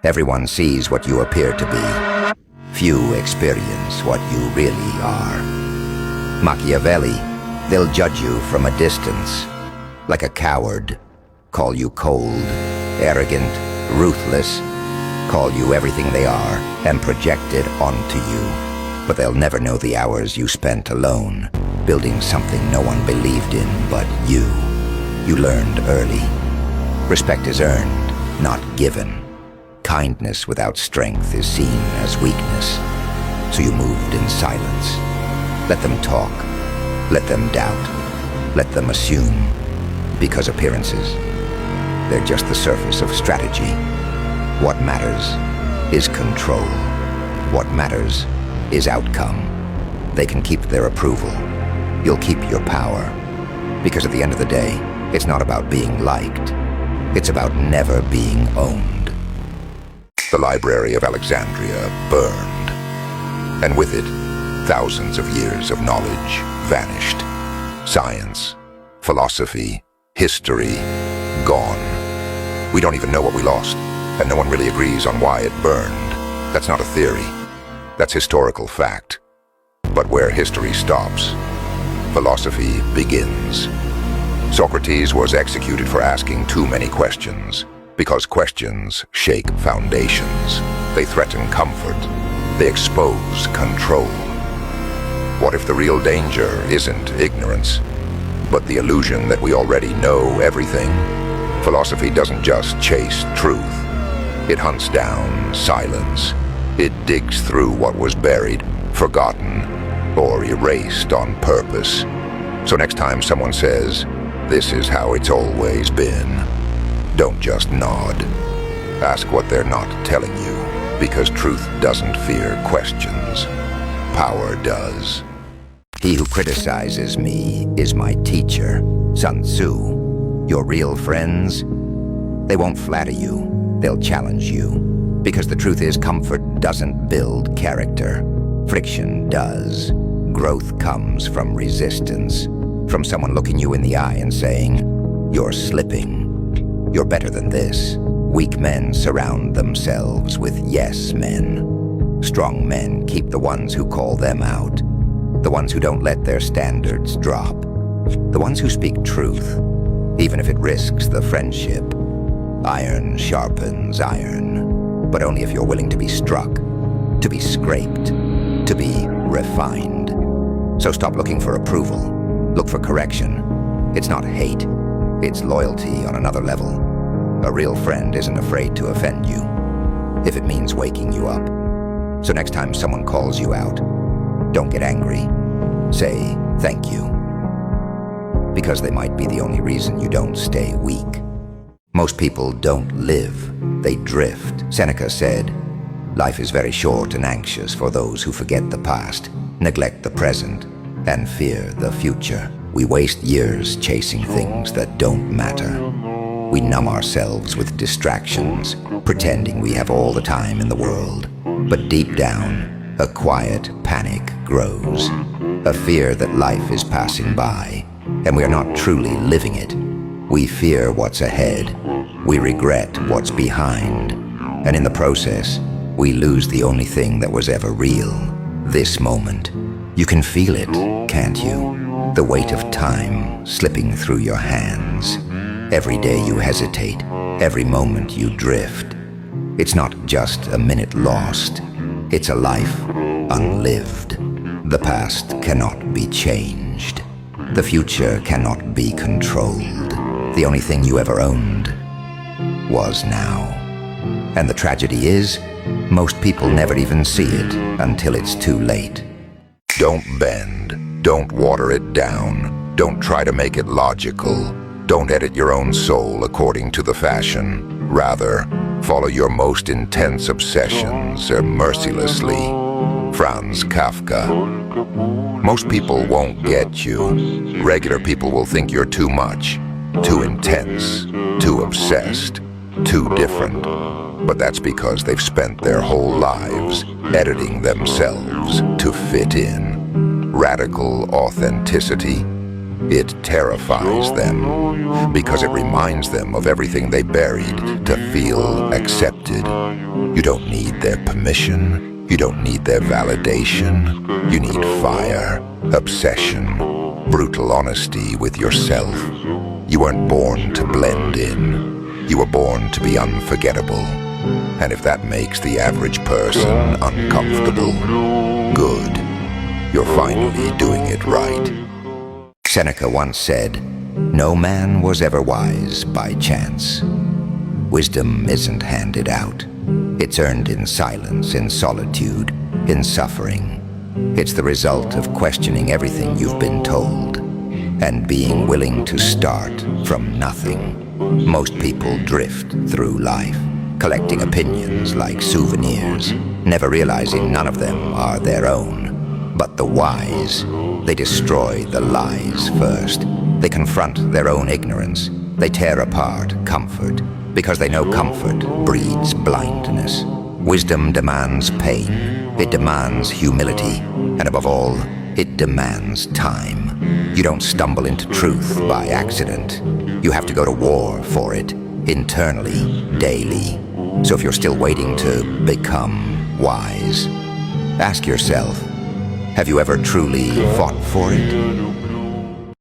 Everyone sees what you appear to be. Few experience what you really are. Machiavelli, they'll judge you from a distance, like a coward, call you cold, arrogant, ruthless, call you everything they are, and project it onto you. But they'll never know the hours you spent alone, building something no one believed in but you. You learned early. Respect is earned, not given. Kindness without strength is seen as weakness. So you moved in silence. Let them talk. Let them doubt. Let them assume. Because appearances, they're just the surface of strategy. What matters is control. What matters is outcome. They can keep their approval. You'll keep your power. Because at the end of the day, it's not about being liked. It's about never being owned. The Library of Alexandria burned. And with it, thousands of years of knowledge vanished. Science, philosophy, history, gone. We don't even know what we lost, and no one really agrees on why it burned. That's not a theory. That's historical fact. But where history stops, philosophy begins. Socrates was executed for asking too many questions, because questions shake foundations. They threaten comfort. They expose control. What if the real danger isn't ignorance, but the illusion that we already know everything? Philosophy doesn't just chase truth. It hunts down silence. It digs through what was buried, forgotten, or erased on purpose. So next time someone says, "This is how it's always been," don't just nod. Ask what they're not telling you, because truth doesn't fear questions. Power does. He who criticizes me is my teacher, Sun Tzu. Your real friends, they won't flatter you, they'll challenge you. Because the truth is, comfort doesn't build character. Friction does. Growth comes from resistance, from someone looking you in the eye and saying, "You're slipping. You're better than this." Weak men surround themselves with yes men. Strong men keep the ones who call them out. The ones who don't let their standards drop. The ones who speak truth, even if it risks the friendship. Iron sharpens iron, but only if you're willing to be struck, to be scraped, to be refined. So stop looking for approval. Look for correction. It's not hate. It's loyalty on another level. A real friend isn't afraid to offend you, if it means waking you up. So next time someone calls you out, don't get angry. Say thank you. Because they might be the only reason you don't stay weak. Most people don't live, they drift. Seneca said, "Life is very short and anxious for those who forget the past, neglect the present, and fear the future." We waste years chasing things that don't matter. We numb ourselves with distractions, pretending we have all the time in the world. But deep down, a quiet panic grows. A fear that life is passing by, and we are not truly living it. We fear what's ahead. We regret what's behind. And in the process, we lose the only thing that was ever real. This moment. You can feel it, can't you? The weight of time slipping through your hands. Every day you hesitate, every moment you drift. It's not just a minute lost, it's a life unlived. The past cannot be changed. The future cannot be controlled. The only thing you ever owned was now. And the tragedy is, most people never even see it until it's too late. Don't bend. Don't water it down. Don't try to make it logical. Don't edit your own soul according to the fashion. Rather, follow your most intense obsessions mercilessly. Franz Kafka. Most people won't get you. Regular people will think you're too much, too intense, too obsessed, too different. But that's because they've spent their whole lives editing themselves to fit in. Radical authenticity It terrifies them because it reminds them of everything they buried to feel accepted. You don't need their permission. You don't need their validation. You need fire, obsession, brutal honesty with yourself. You weren't born to blend in. You were born to be unforgettable. And if that makes the average person uncomfortable, good. You're finally doing it right. Seneca once said, "No man was ever wise by chance." Wisdom isn't handed out. It's earned in silence, in solitude, in suffering. It's the result of questioning everything you've been told and being willing to start from nothing. Most people drift through life, collecting opinions like souvenirs, never realizing none of them are their own. But the wise, they destroy the lies first. They confront their own ignorance. They tear apart comfort, because they know comfort breeds blindness. Wisdom demands pain. It demands humility. And above all, it demands time. You don't stumble into truth by accident. You have to go to war for it, internally, daily. So if you're still waiting to become wise, ask yourself, have you ever truly fought for it?